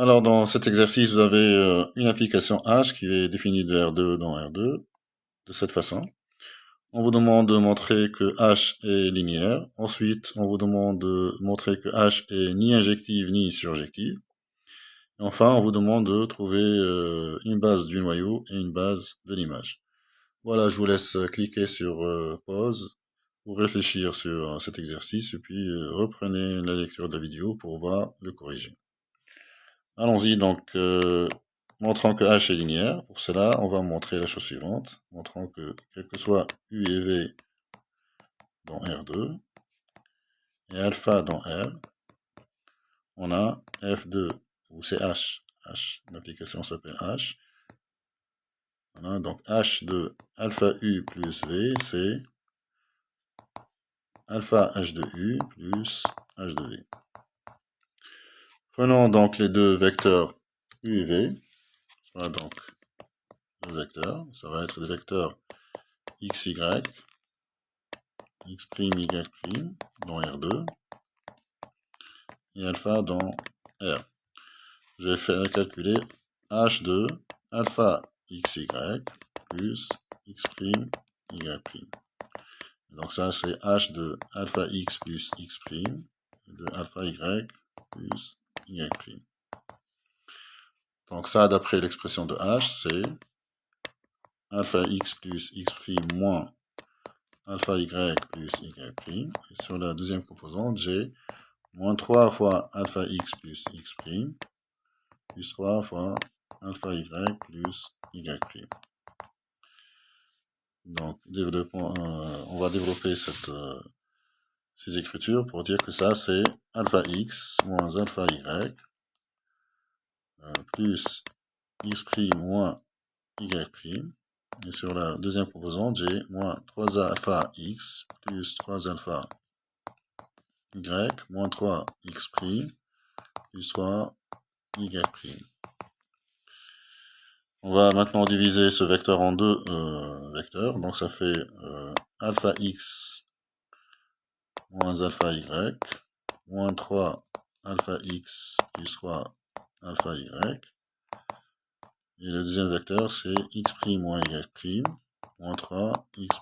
Alors, dans cet exercice, vous avez une application H qui est définie de R2 dans R2, de cette façon. On vous demande de montrer que H est linéaire. Ensuite, on vous demande de montrer que H est ni injective ni surjective. Et enfin, on vous demande de trouver une base du noyau et une base de l'image. Voilà, je vous laisse cliquer sur pause pour réfléchir sur cet exercice et puis reprenez la lecture de la vidéo pour voir le corriger. Allons-y donc, montrant que H est linéaire. Pour cela, on va montrer la chose suivante, montrant que quel que soit U et V dans R2 et alpha dans R, on a F2, ou c'est H. L'application s'appelle H. Voilà, donc H de alpha U plus V, c'est alpha H de U plus H de V. Prenons donc les deux vecteurs U et V. Voilà donc le vecteur. Ça va être des vecteurs x, y, x', y' dans R2 et alpha dans R. Je vais faire calculer h de alpha xy plus x', y'. Donc ça c'est h de alpha x plus x' et de alpha y plus y'. Donc ça, d'après l'expression de h, c'est alpha x plus x' moins alpha y plus y'. Et sur la deuxième composante, j'ai moins 3 fois alpha x plus x' plus 3 fois alpha y plus y'. Donc, on va développer ces écritures pour dire que ça, c'est alpha x moins alpha y plus x' moins y'. Et sur la deuxième composante, j'ai moins 3 alpha x plus 3 alpha y moins 3 x' plus 3 y'. On va maintenant diviser ce vecteur en deux vecteurs. Donc ça fait alpha x moins alpha y moins 3 alpha x plus 3 alpha y. Et le deuxième vecteur, c'est x' moins y' moins 3 x'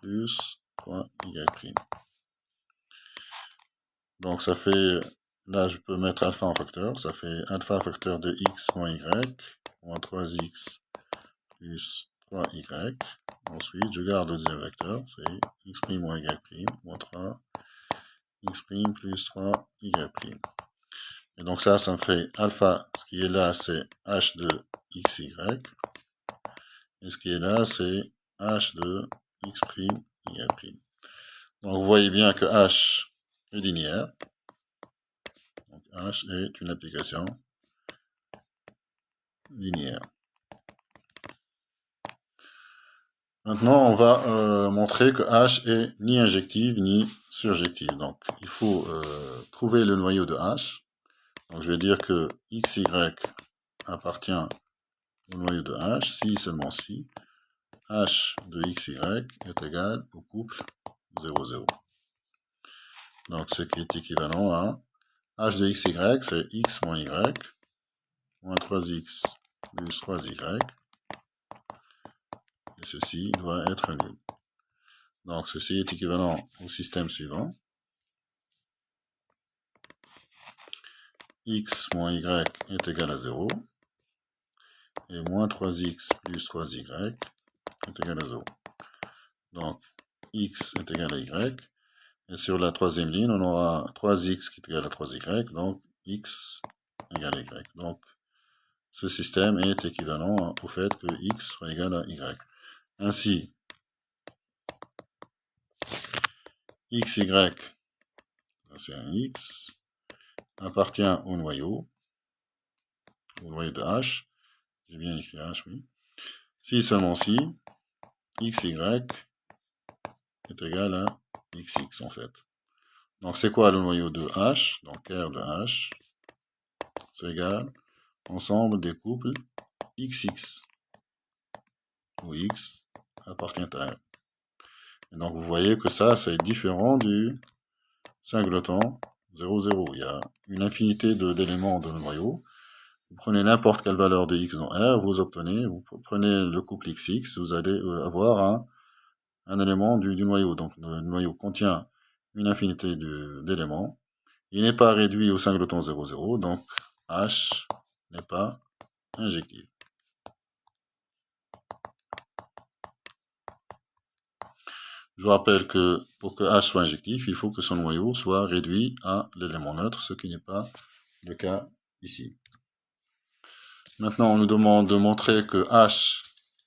plus 3 y'. Donc ça fait, là je peux mettre alpha en facteur, ça fait alpha facteur de x moins y, moins 3x plus 3y. Ensuite, je garde le deuxième vecteur, c'est x' moins y', moins 3 x' plus 3 y'. Et donc ça me fait alpha, ce qui est là, c'est h de xy. Et ce qui est là, c'est h de x', y'. Donc vous voyez bien que h est linéaire. Donc h est une application linéaire. Maintenant, on va montrer que h est ni injective ni surjective. Donc il faut trouver le noyau de h. Donc je vais dire que xy appartient au noyau de h, si seulement si h de xy est égal au couple 0, 0. Donc ce qui est équivalent à h de xy, c'est x moins y, moins 3x plus 3y, et ceci doit être nul. Donc ceci est équivalent au système suivant. X moins y est égal à 0, et moins 3x plus 3y est égal à 0. Donc x est égal à y, et sur la troisième ligne, on aura 3x qui est égal à 3y, donc x égale à y. Donc ce système est équivalent au fait que x soit égal à y. Ainsi, xy, c'est un x, appartient au noyau de h. J'ai bien écrit h, oui. Si seulement si, xy est égal à xx en fait. Donc c'est quoi le noyau de h? Donc R de h, c'est égal ensemble des couples xx, où x appartient à R. Et donc vous voyez que ça c'est différent du singleton 0, 0. Il y a une infinité d'éléments dans le noyau. Vous prenez n'importe quelle valeur de x dans R, vous prenez le couple xx, vous allez avoir un élément du noyau. Donc le noyau contient une infinité d'éléments. Il n'est pas réduit au singleton 0, 0, donc H n'est pas injectif. Je vous rappelle que pour que H soit injectif, il faut que son noyau soit réduit à l'élément neutre, ce qui n'est pas le cas ici. Maintenant, on nous demande de montrer que H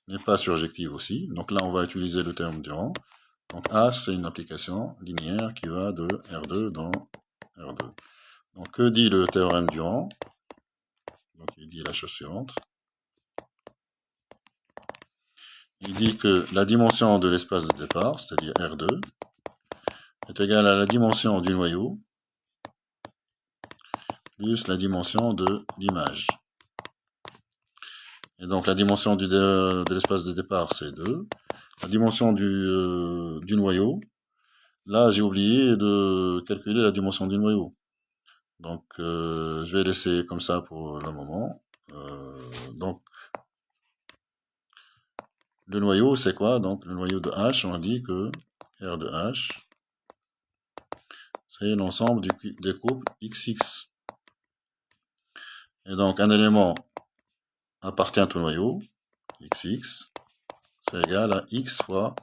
n'est pas surjective aussi. Donc là, on va utiliser le théorème du rang. Donc H, c'est une application linéaire qui va de R2 dans R2. Donc que dit le théorème du rang? Donc il dit la chose suivante. Il dit que la dimension de l'espace de départ, c'est-à-dire R2, est égale à la dimension du noyau plus la dimension de l'image. Et donc la dimension de l'espace de départ, c'est 2. La dimension du noyau, là j'ai oublié de calculer la dimension du noyau. Donc je vais laisser comme ça pour le moment. Donc le noyau, c'est quoi? Donc le noyau de H, on dit que R de H, c'est l'ensemble des couples XX. Et donc un élément appartient au noyau, XX, c'est égal à X fois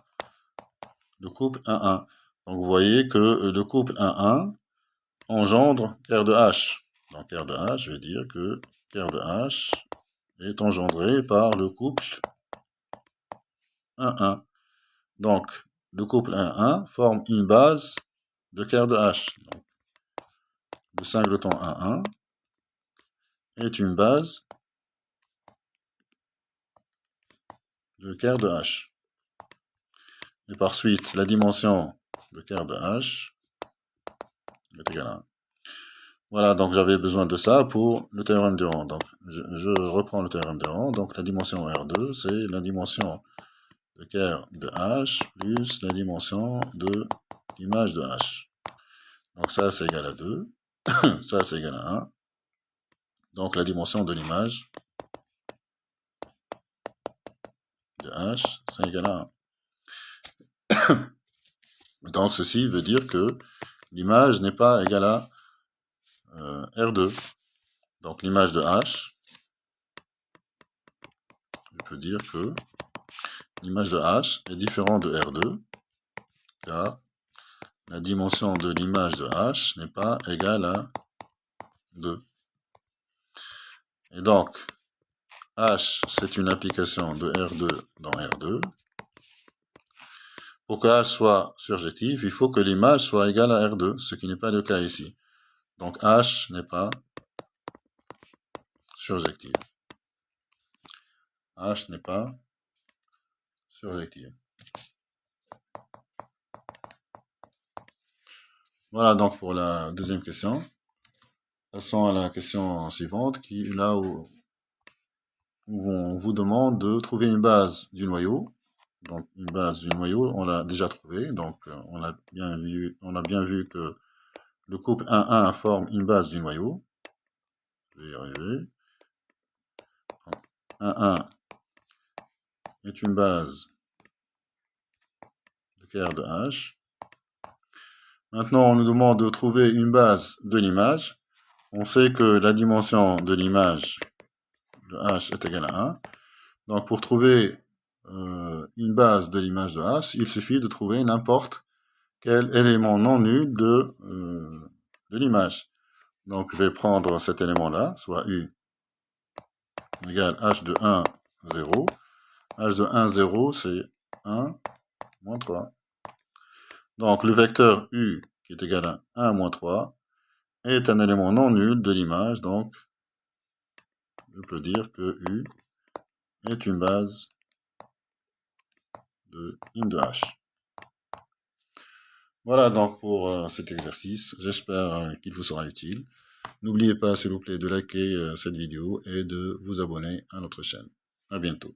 le couple 1,1. Donc vous voyez que le couple 1,1 engendre R de H. Donc R de H, je vais dire que R de H est engendré par le couple 1,1. Donc le couple 1,1 forme une base de R de H. Donc, le singleton 1,1 est une base de R de H. Et par suite, la dimension de R de H est égale à 1. Voilà, donc j'avais besoin de ça pour le théorème de rang. Donc je reprends le théorème de rang. Donc la dimension R2, c'est la dimension de R de H plus la dimension de l'image de H. Donc ça, c'est égal à 2. Ça, c'est égal à 1. Donc la dimension de l'image de H, c'est égal à 1. Donc ceci veut dire que l'image n'est pas égale à R2. Donc l'image de H, je peux dire que l'image de H est différente de R2, car la dimension de l'image de H n'est pas égale à 2. Et donc, H, c'est une application de R2 dans R2. Pour que H soit surjectif, il faut que l'image soit égale à R2, ce qui n'est pas le cas ici. Donc H n'est pas surjectif. H n'est pas surjectif. Voilà donc pour la deuxième question. Passons à la question suivante, qui est là où on vous demande de trouver une base du noyau. Donc une base du noyau, on l'a déjà trouvé. Donc on a bien vu que le couple 1,1 forme une base du noyau. Je vais y arriver. 1,1 est une base de R de H. Maintenant, on nous demande de trouver une base de l'image. On sait que la dimension de l'image de H est égale à 1. Donc, pour trouver une base de l'image de H, il suffit de trouver n'importe quel élément non nul de l'image. Donc, je vais prendre cet élément-là, soit U égale H de 1, 0. H de 1, 0, c'est 1, moins 3. Donc, le vecteur U, qui est égal à 1, moins 3, est un élément non nul de l'image. Donc, je peux dire que U est une base de in de H. Voilà donc pour cet exercice. J'espère qu'il vous sera utile. N'oubliez pas, s'il vous plaît, de liker cette vidéo et de vous abonner à notre chaîne. À bientôt.